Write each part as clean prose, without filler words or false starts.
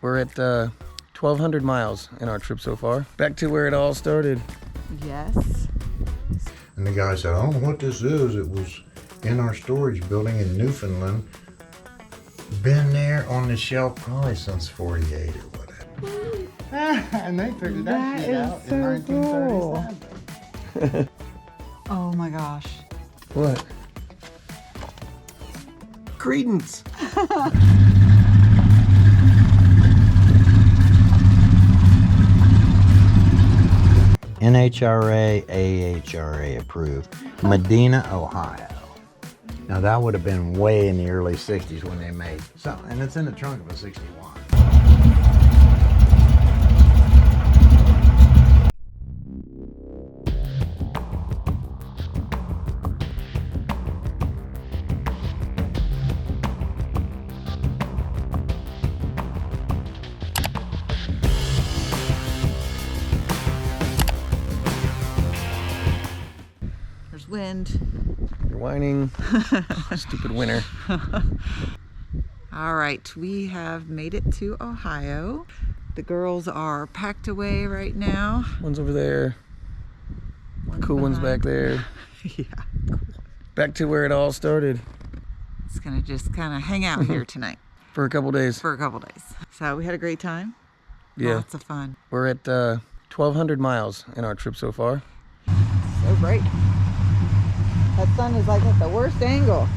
We're at 1,200 miles in our trip so far. Back to where it all started. Yes. And the guy said, I don't know what this is. It was in our storage building in Newfoundland. Been there on the shelf probably since 48 or whatever. And they figured that shit out in 1937. Oh my gosh. What? Credence. NHRA, AHRA approved. Medina, Ohio. Now that would have been way in the early 60s when they made something, and it's in the trunk of a 61. There's wind. You're whining. Stupid winter. All right, we have made it to Ohio. The girls are packed away right now. One's over there. Cool one's back there. Yeah. Back to where it all started. It's gonna just kind of hang out here tonight For a couple days. for a couple days. So we had a great time. Yeah. Lots of fun. We're at 1,200 miles in our trip so far. So bright. That sun is like at the worst angle.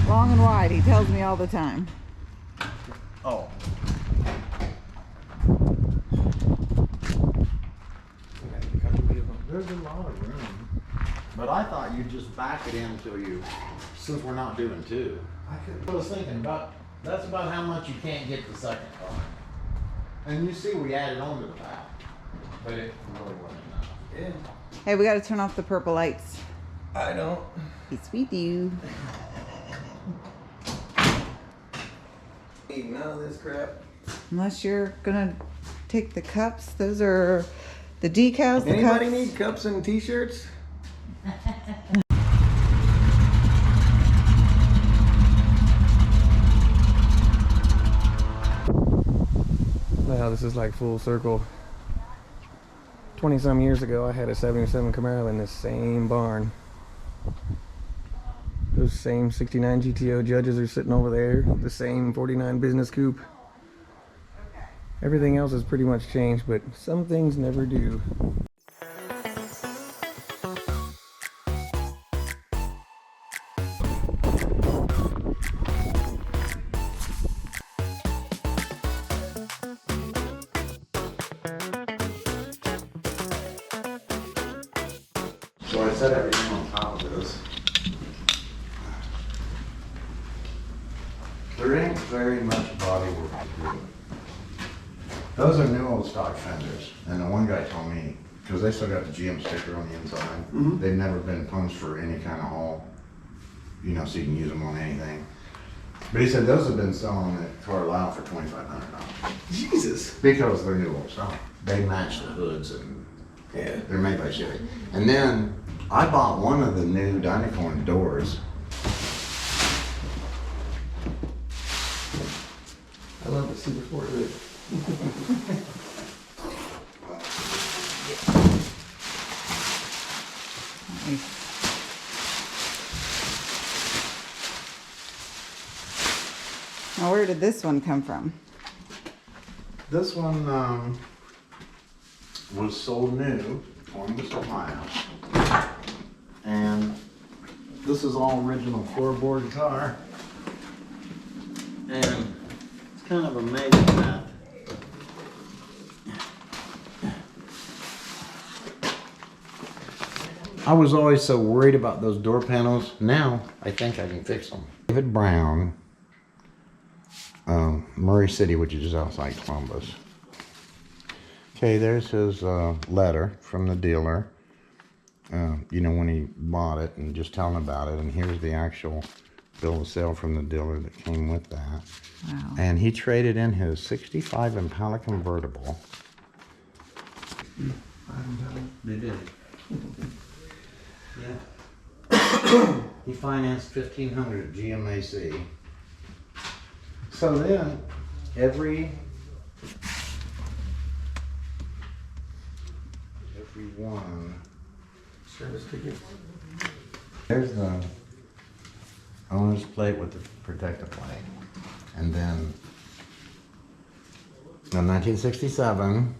Long and wide, he tells me all the time. Oh. There's a lot of room. But I thought you'd just back it in until you, since we're not doing two. I was thinking about, that's about how much you can't get the second car. And you see we added on to the back, but it really wasn't enough. Yeah. Hey, we got to turn off the purple lights. I don't. Yes, we do. Need none of this crap. Unless you're gonna take the cups. Those are the decals. The Anybody cups. need cups and t-shirts? Wow, this is like full circle. 20-some years ago, I had a 77 Camaro in this same barn. Those same 69 GTO judges are sitting over there. The same 49 business coupe. Everything else has pretty much changed, but some things never do. So I set everything on top of this. There ain't very much body work to do. Those are new old stock fenders, and the one guy told me, because they still got the GM sticker on the inside, they've never been punched for any kind of haul, you know, so you can use them on anything. But he said those have been selling at Carlisle for $2,500. Jesus! Because they're new old stock. They match the hoods and Yeah. they're made by Chevy. And then I bought one of the new Dynacorn doors. I love the Super Sport hood. Nice. Now, where did this one come from? This one was sold new, Columbus, Ohio. And this is all original floorboard car. And it's kind of amazing that I was always so worried about those door panels. Now I think I can fix them. David Brown, Murray City, which is just outside Columbus, Okay, there's his letter from the dealer. You know, when he bought it and just telling about it. And here's the actual bill of sale from the dealer that came with that. Wow. And he traded in his 65 Impala convertible. They did. Yeah. He financed $1,500 at GMAC. So then, every one. Service ticket. There's the owner's plate with the protective plate. And then in 1967,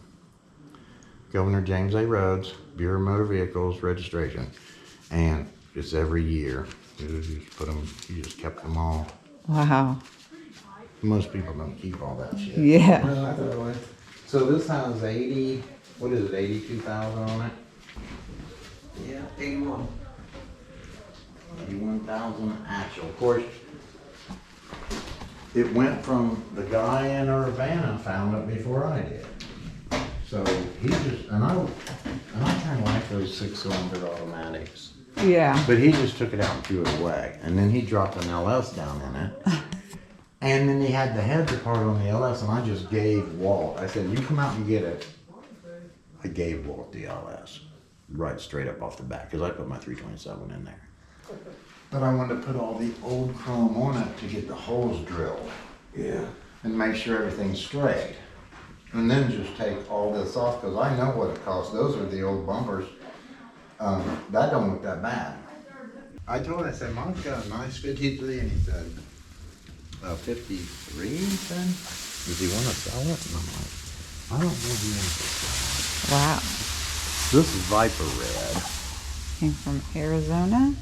Governor James A. Rhodes, Bureau of Motor Vehicles registration. And it's every year. You just kept them all. Wow. Most people don't keep all that shit. Yeah. No, I thought it was. So this has 82,000 on it? Yeah, 81. 81,000 actual. Of course, it went from the guy in Urbana found it before I did. So he just, and I kind of like those 6-cylinder automatics. Yeah. But he just took it out and threw it away. And then he dropped an LS down in it. And then he had the head apart on the LS, and I just gave Walt. I said, you come out and get it. I gave Walt the LS. Right straight up off the bat, because I put my 327 in there. But I wanted to put all the old chrome on it to get the holes drilled. Yeah. And make sure everything's straight. And then just take all this off, because I know what it costs. Those are the old bumpers. That don't look that bad. I told him, I said, Mom's got a nice 53, and he said, 53, he said? Does he want to sell it? And I'm like, I don't know if he wants to sell it. Wow. This is Viper Red. Came from Arizona?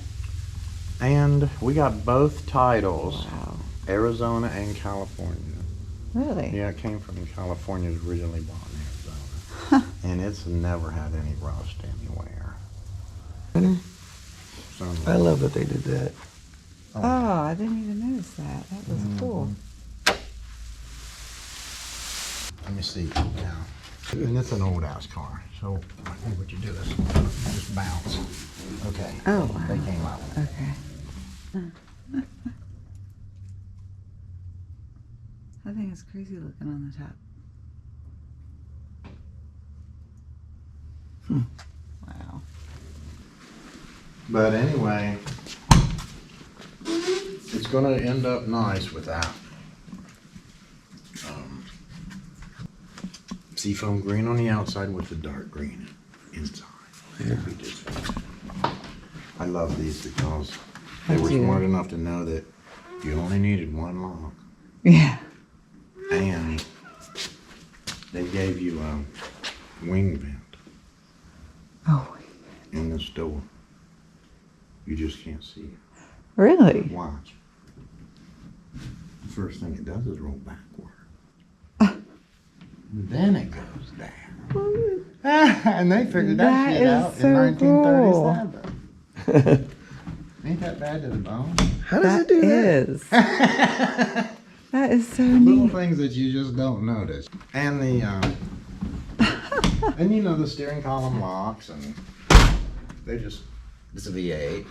And we got both titles, Wow. Arizona and California. Really? Yeah, it came from California, it was originally bought in Arizona. And it's never had any rust anywhere. So, I love that they did that. Oh, I didn't even notice that. That was cool. let me see now. And it's an old ass car. So I think what you do is you just bounce. Okay. Oh, wow. They came out. Okay. I think it's crazy looking on the top. Wow. But anyway, it's going to end up nice with that. Seafoam green on the outside with the dark green inside. Yeah. I love these because they were smart enough to know that you only needed one lock. Yeah. And they gave you a wing vent Oh, in this door. You just can't see it. really? Watch. The first thing it does is roll backward. Then it goes down. And they figured that shit is out so in 1937. Ain't that bad to the bone? How does it do that? Is. That is so Little neat. things that you just don't notice. And the, and you know the steering column locks, and they just, it's a V8.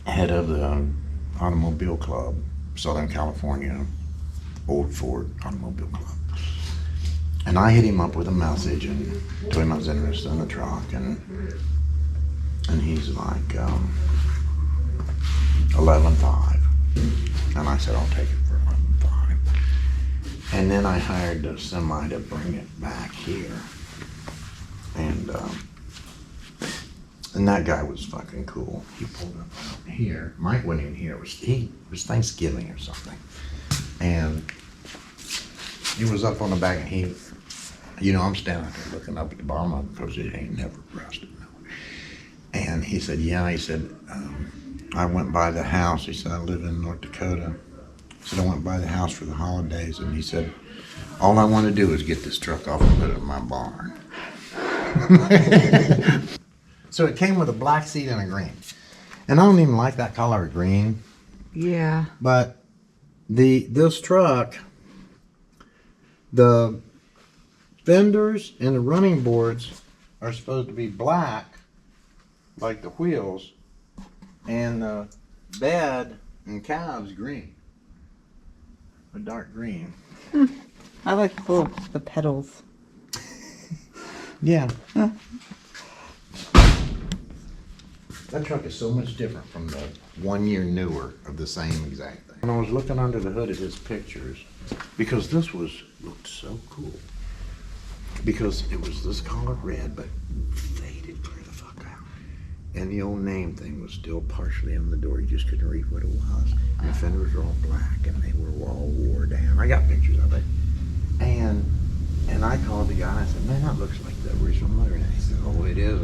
Head of the Automobile Club, Southern California, Old Ford Automobile Club. And I hit him up with a message and told him I was interested in the truck, and he's like, 11.5. And I said, I'll take it for 11.5. And then I hired a semi to bring it back here. And that guy was fucking cool. He pulled up out here. Mike wasn't even here. It was Thanksgiving or something. And he was up on the back, and he, you know, I'm standing there looking up at the bottom of it because it ain't never rusted. And he said, yeah, he said, I went by the house. He said, I live in North Dakota. He said, I went by the house for the holidays. And he said, all I want to do is get this truck off and put it in my barn. So it came with a black seat and a green. And I don't even like that color of green. Yeah. But this truck, the fenders and the running boards are supposed to be black, like the wheels, and the bed and cab's green, a dark green. I like the pedals. Yeah. That truck is so much different from the 1 year newer of the same exact thing. When I was looking under the hood at his pictures, because this looked so cool. Because it was this color red, but faded clear the fuck out. And the old name thing was still partially on the door. You just couldn't read what it was. And the fenders were all black and they were all wore down. I got pictures of it. And I called the guy and I said, man, that looks like the original motor. And he said, oh, it is.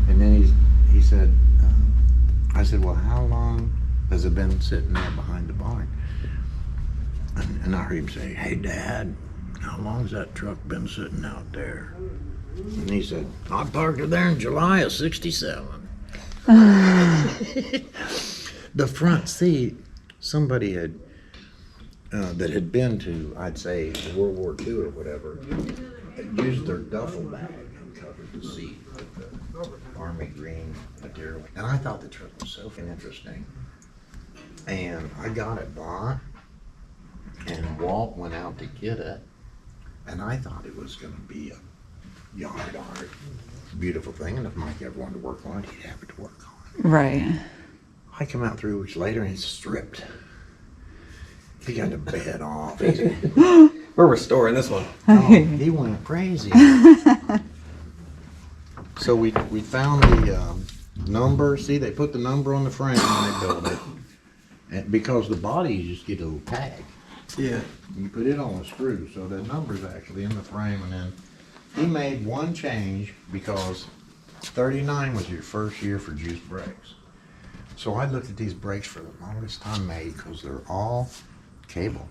And then he said, I said, well, how long has it been sitting there behind the barn? And I heard him say, hey, Dad, how long's that truck been sitting out there? And he said, I parked it there in July of '67. The front seat, somebody had, that had been to, I'd say, World War II or whatever, had used their duffel bag and covered the seat with the army green material. And I thought the truck was so interesting. And I got it bought, and Walt went out to get it, and I thought it was gonna be a yard art, beautiful thing, and if Mike ever wanted to work on it, he'd have it to work on. Right. I come out 3 weeks later and he's stripped. He got the bed off. We're restoring this one. Oh, he went crazy. So we found the number. See, they put the number on the frame when they built it. And because the body, you just get a little tag. Yeah. You put it on a screw, so the number's actually in the frame. And then he made one change because 39 was your first year for juice brakes. So I looked at these brakes for the longest time made because they're all cable.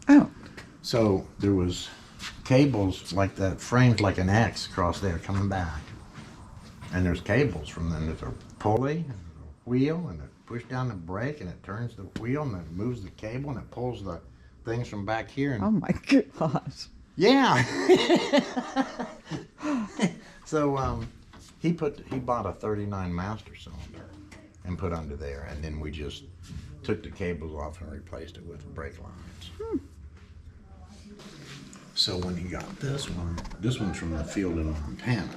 Oh. So there was cables like that, framed like an X across there coming back. And there's cables from them. There's a pulley, and a wheel, and it push down the brake, and it turns the wheel, and it moves the cable, and it pulls the things from back here. And Oh my gosh. yeah. So he bought a 39 master cylinder and put under there, and then we just took the cables off and replaced it with brake lines. So when he got this one's from the field in Montana.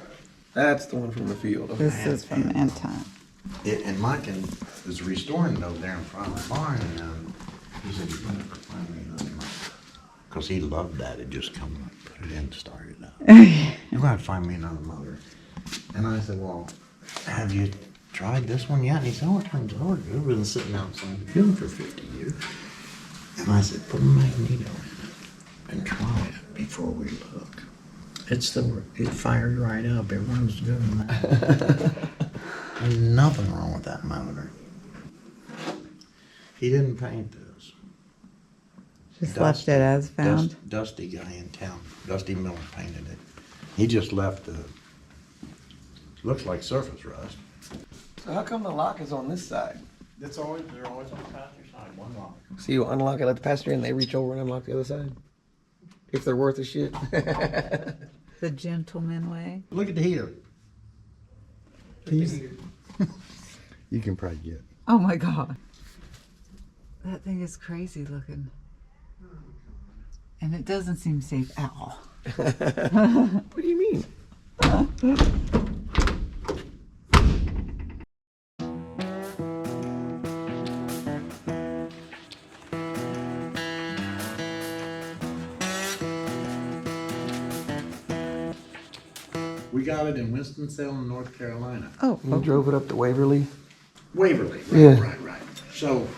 That's the one from the field. Okay. This is from Anton. And Mike was restoring those there in front of the barn, and he said, you're going to find me another motor. Because he loved that. It just come up, put it in, start it up. You're going to find me another motor. And I said, well, have you tried this one yet? And he said, oh, it turns out good. We've been sitting outside the field for 50 years. And I said, put a magneto in it and try it before we look. It fired right up. It runs good. There's nothing wrong with that motor. He didn't paint this. Just left it as found. Dusty guy in town. Dusty Miller painted it. He just left the, looks like surface rust. So how come the lock is on this side? They're always on the passenger side, one lock. So you unlock it, let the passenger in, they reach over and unlock the other side? If they're worth a shit. The gentleman way. Look at the heater. He's- You can probably get. Oh my God. That thing is crazy looking. And it doesn't seem safe at all. What do you mean? We got it in Winston-Salem, North Carolina. Oh, You drove it up to Waverly? Waverly, Yeah. right. So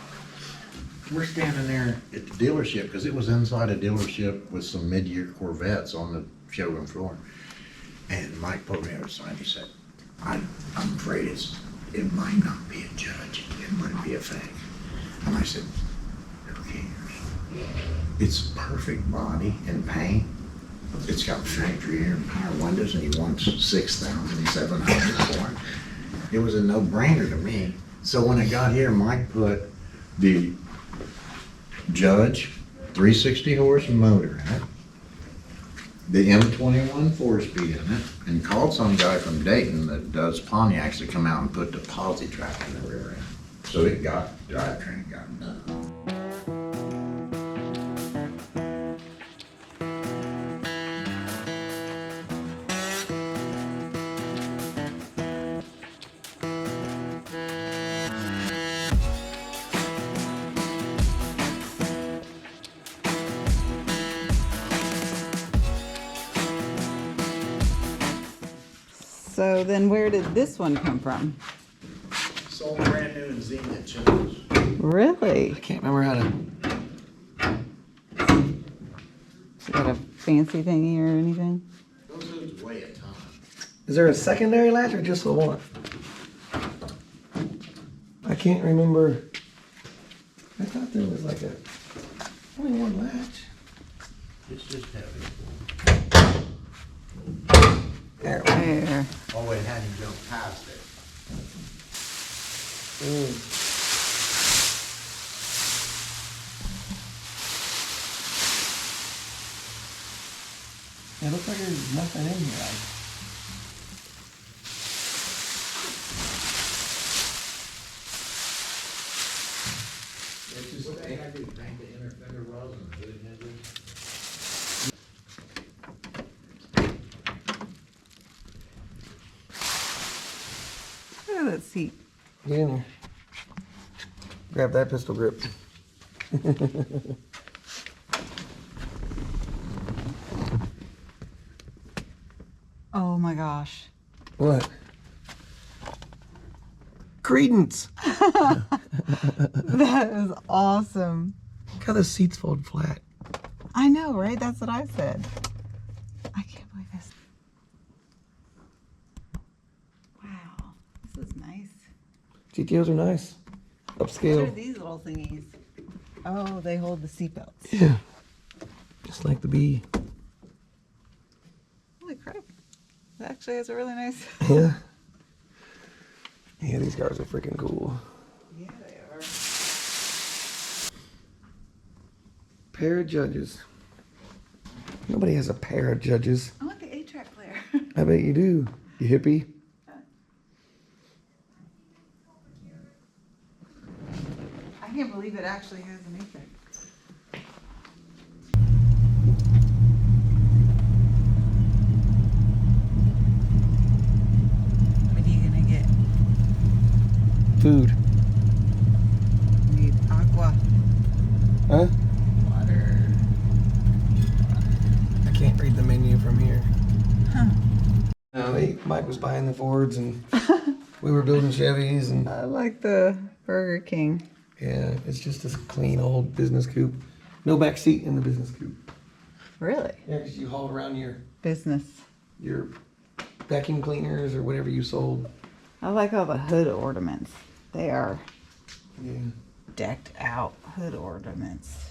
we're standing there at the dealership because it was inside a dealership with some mid-year Corvettes on the showroom floor. And Mike pulled me outside. He said, I'm afraid it might not be a Judge. It might be a fake. And I said, who cares? It's perfect body and paint. It's got factory air and power windows, and he wants $6,700 for it. It was a no-brainer to me. So when it got here, Mike put the Judge 360 horse motor in it, the M21 4-speed in it, and called some guy from Dayton that does Pontiacs to come out and put the posi track in the rear end. So it got, drivetrain got done. So then where did this one come from? Sold brand new in Zenith Chimneys. Really? I can't remember how to. Is that a fancy thingy or anything? Those hoods weigh a ton. Is there a secondary latch or just the one? I can't remember. I thought there was like only one latch. It's just heavy. There. There. Oh, it hadn't jumped past it. It looks like there's nothing in here. It's just, I do paint the inner fender wells and the hood hinges. Look at that seat. Get in there. Grab that pistol grip. Oh my gosh. What? Credence. That is awesome. Look how the seats fold flat. I know, right? That's what I said. I can't believe this. Wow. This is nice. GTOs are nice. What are Upscale. these little thingies? Oh, they hold the seatbelts. Yeah. Just like the B. Holy crap. That actually has a really nice. Yeah. Yeah, these cars are freaking cool. Yeah, they are. Pair of judges. Nobody has a pair of judges. I want the 8-track player. I bet you do. You hippie. I can't believe it actually has an 8-track. What are you gonna get? Food. Need aqua. Huh? Water. I can't read the menu from here. Huh. No, Mike was buying the Fords and we were building Chevys and I like the Burger King. yeah, it's just a clean old business coupe. No back seat in the business coupe. Really? Yeah, because you haul around Business. your vacuum cleaners or whatever you sold. I like all the hood ornaments. They are Yeah. decked out hood ornaments.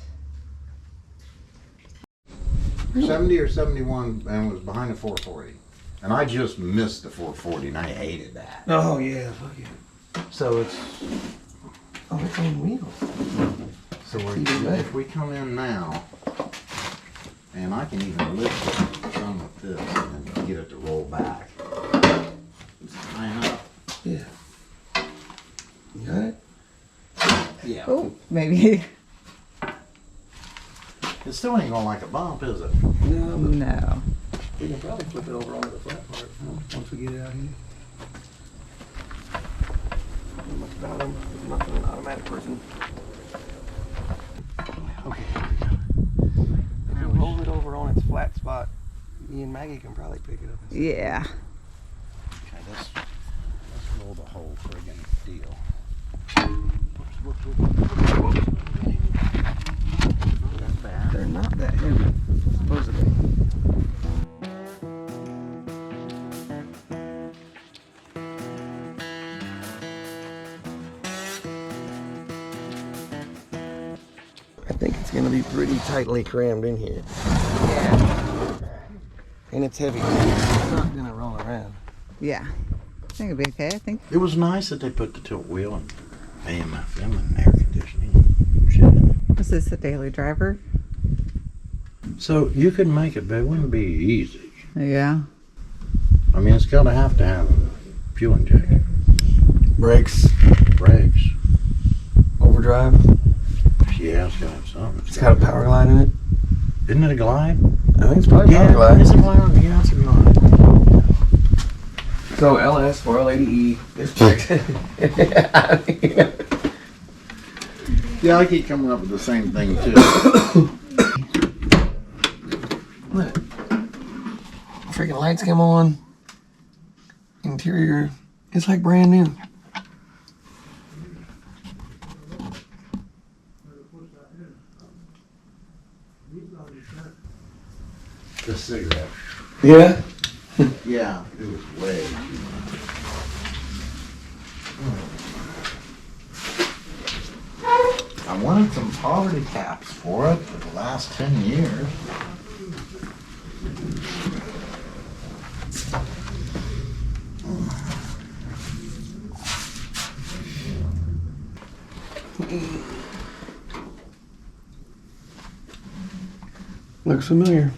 70 or 71 and was behind the 440. And I just missed the 440 and I hated that. Oh yeah, fuck yeah. So it's it's on wheels. So Even better. if we come in now, and I can even lift it some with this and get it to roll back. It's high enough. Yeah. You got it? Yeah. Oh, maybe. It still ain't gonna like a bump, is it? No, but No. we can probably flip it over onto the flat part once we get it out here. Not much about them. I'm not an automatic person. Okay. If you roll it over on its flat spot, me and Maggie can probably pick it up. Yeah. Okay, let's roll the whole friggin' deal. Not that bad. They're not that heavy, supposedly. I think it's gonna be pretty tightly crammed in here. Yeah. And it's heavy. It's not gonna roll around. Yeah. I think it'll be okay. I think. It was nice that they put the tilt wheel and AM/FM and air conditioning and shit in it. Was this a daily driver? So you could make it, but it wouldn't be easy. Yeah. I mean, it's got to have a fuel injection. Brakes, Brakes. overdrive. Yeah, it's got to have something. It's got a power glide in it. Isn't it a glide? I think it's probably power glide. It's a glide. Yeah, it's a glide. So LS 4L80E. It's brakes. Yeah, I keep coming up with the same thing too. Look. Freaking lights came on. Interior. It's like brand new. The cigarette. Yeah. Yeah, it was way too much. I wanted some poverty caps for it for the last 10 years. Looks familiar.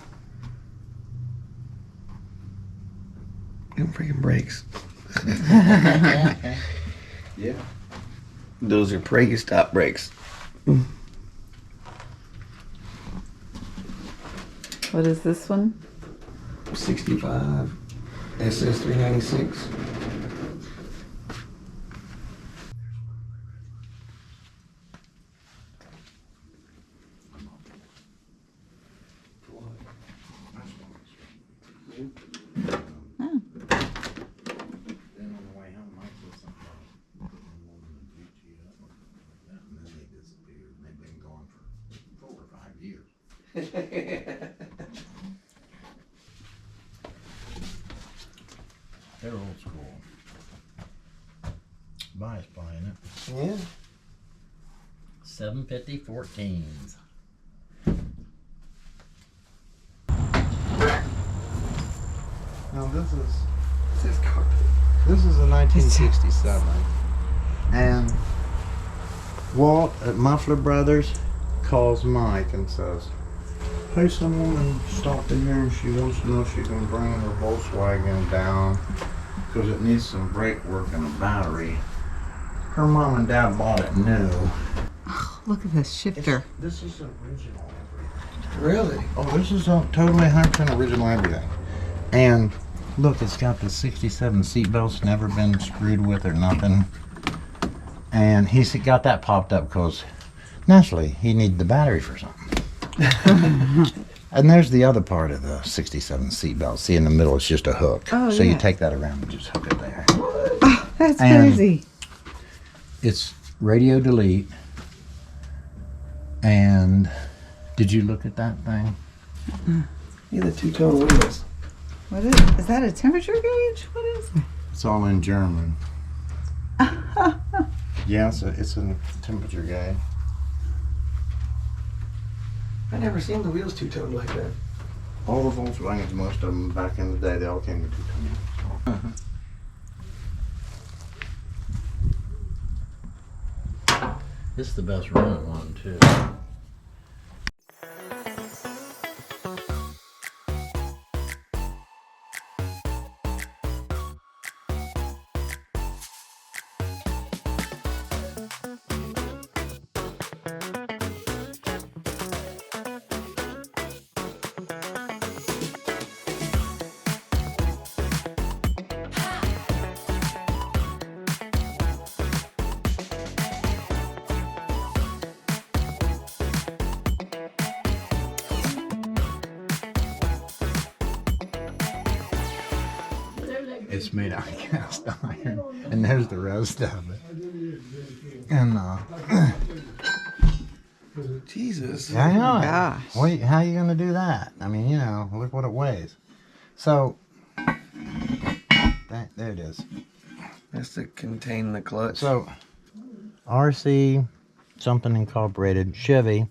Them freaking brakes. Yeah. Those are Pregi-stop brakes. What is this one? 65 SS396. They're old school. Bias buying it. Yeah. 750 14s. Now this is a 1967, and Walt at Muffler Brothers calls Mike and says, "Hey, some woman stopped in here and she wants to know if she can bring her Volkswagen down because it needs some brake work and a battery. Her mom and dad bought it new." Look at this shifter. This is original everything. Really? Oh, this is totally 100% original everything. And look, it's got the 67 seat belts, never been screwed with or nothing. And he's got that popped up because naturally he needed the battery for something. And there's the other part of the 67 seat belt. See, in the middle it's just a hook. Oh, so yeah. you take that around and just hook it there. Oh, that's And- crazy. It's radio delete. And did you look at that thing? Yeah, the two-tone windows. What is that a temperature gauge? What is it? It's all in German. Yeah, it's a temperature gauge. I never seen the wheels two-toned like that. All the Volkswagens, most of them back in the day, they all came with two-tone. This is the best running one too. It's made out of cast iron, and there's the rest of it. And Jesus. I know it. Gosh. Wait, how you gonna do that? I mean, you know, look what it weighs. So there it is. That's to contain the clutch. So RC something incorporated Chevy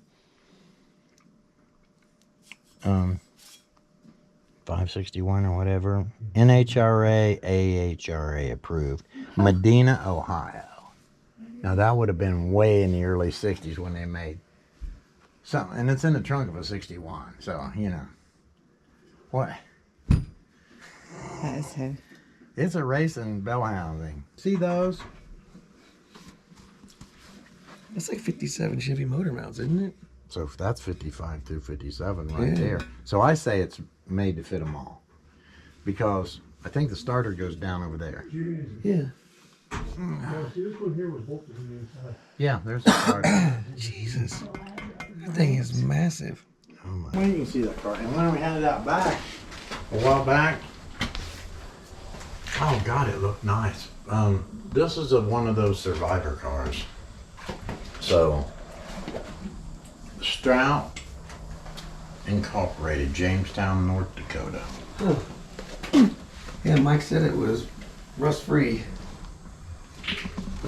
561 or whatever, NHRA AHRA approved, Medina, Ohio. Now that would have been way in the early 60s when they made something, and it's in the trunk of a 61. So you know what? That is heavy. It's a racing bellhound thing. See those? That's like 57 Chevy motor mounts, isn't it? So that's 55 through 57 right Yeah. there. So I say it's made to fit them all, because I think the starter goes down over there. Yeah. See, this one here was bolted on the inside. Yeah, there's the starter. Jesus. That thing is massive. Oh my. Well, you can see that car. And when we had it out back, a while back, oh God, it looked nice. This is one of those survivor cars. So, Strout Incorporated, Jamestown, North Dakota. Yeah, Mike said it was rust-free.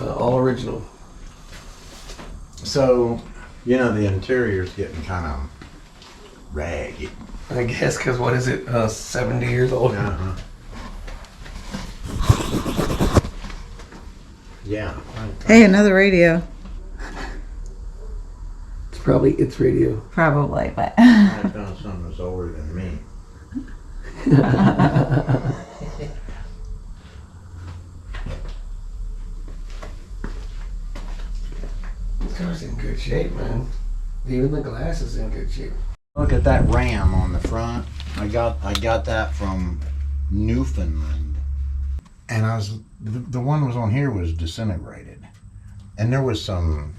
All original. So, you know, the interior's getting kind of ragged. I guess, because what is it? 70 years old? Uh-huh. Yeah. Hey, another radio. It's probably its radio. Probably, but I found something that's older than me. This car's in good shape, man. Even the glass is in good shape. Look at that ram on the front. I got that from Newfoundland, and the one was on here was disintegrated, and there was some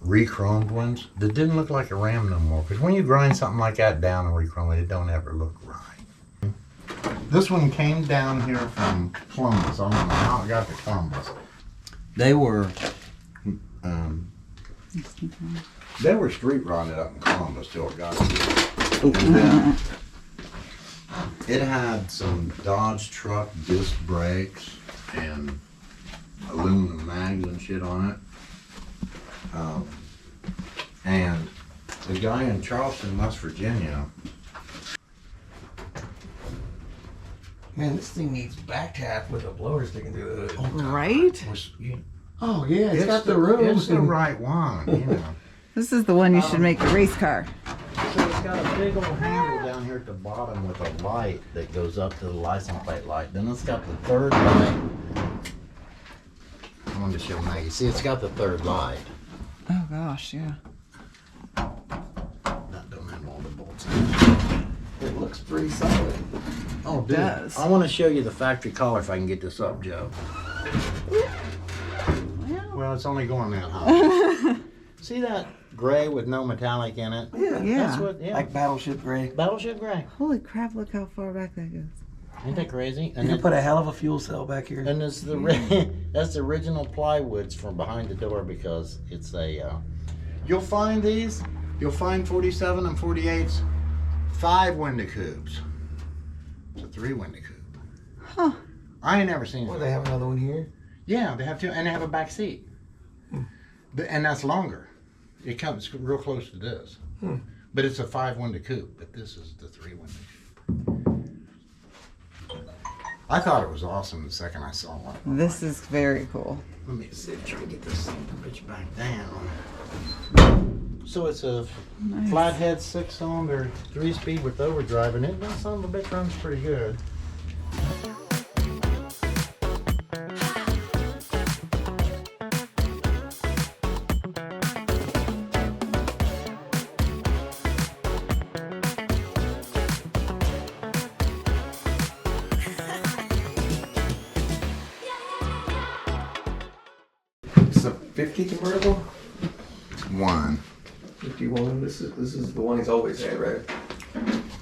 re-chromed ones that didn't look like a ram no more. Because when you grind something like that down and re-chrome it, it don't ever look right. This one came down here from Columbus. I don't know how it got to Columbus. They were street rotted up in Columbus till it got here. It had some Dodge truck disc brakes and aluminum mags and shit on it. And the guy in Charleston, West Virginia. Man, this thing needs back tap with a blower sticking through the hood. right? Oh, yeah, it's got the room. It's the right one, you know. This is the one you should make a race car. So it's got a big old handle down here at the bottom with a light that goes up to the license plate light. Then it's got the third light. I wanted to show Maggie. See, it's got the third light. Oh gosh, yeah. That don't have all the bolts in it. It looks pretty solid. Oh, dude. does. I want to show you the factory color if I can get this up, Joe. Well, it's only going that high. See that gray with no metallic in it? Yeah. Yeah. That's what, yeah. Like Battleship Gray. Battleship gray. Holy crap, look how far back that goes. Ain't that crazy? You And can it, put a hell of a fuel cell back here. and it's that's the original plywoods from behind the door, because it's a. You'll find these. You'll find 47 and 48s, 5-window coupes. It's a 3-window coupe. Huh. I ain't never seen Well, it. they have another one here. Yeah, they have two, and they have a back seat. And that's longer. It comes real close to this. But it's a 5-window coupe, but this is the 3-window coupe. I thought it was awesome the second I saw one. This is very cool. Let me see, try to get this son of a bitch back down. So it's a flathead 6-cylinder 3-speed with overdrive, and that son of a bitch runs pretty good. It's a 50 convertible? One. 51. This is the one he's always had, right?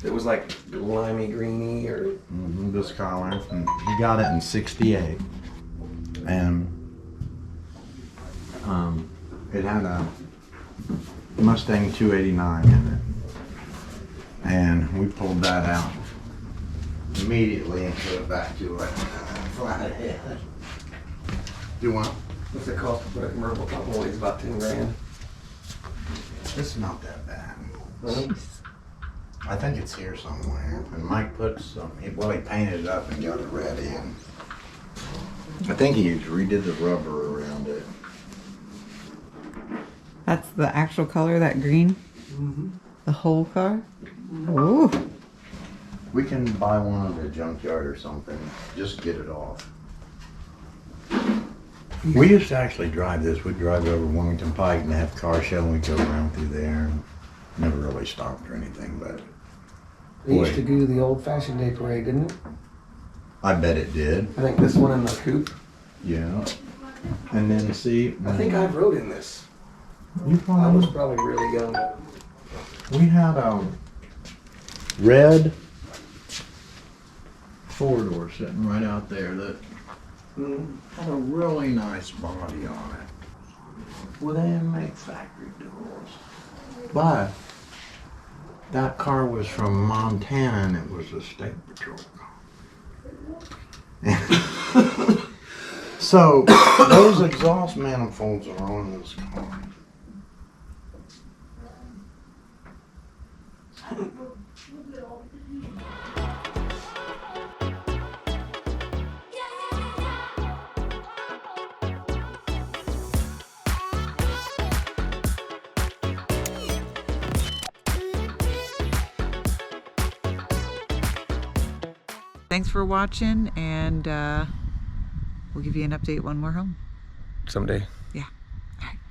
It was like limey greeny or This collar. And he got it in '68, and it had a Mustang 289 in it, and we pulled that out immediately and put it back to a flathead. Do what? what's it cost to put a convertible top on? It's about 10 grand. It's not that bad. Huh? I think it's here somewhere. And Mike put some, he painted it up and got it ready. And I think he redid the rubber around it. That's the actual color, that green? The whole car? Ooh. We can buy one at a junkyard or something, just get it off. We used to actually drive this. We'd drive over Wilmington Pike and have car show and we'd go around through there. Never really stopped or anything, but They used to do the old fashioned day parade, didn't it? I bet it did. I think this one in the coupe. Yeah. And then see, I think I've rode in this. you I was probably, probably really young. we had a red four-door sitting right out there that had a really nice body on it. Well, they didn't make factory doors. But that car was from Montana and it was a state patrol car. So those exhaust manifolds are on this car. Thanks for watching, and we'll give you an update when we're home. Someday.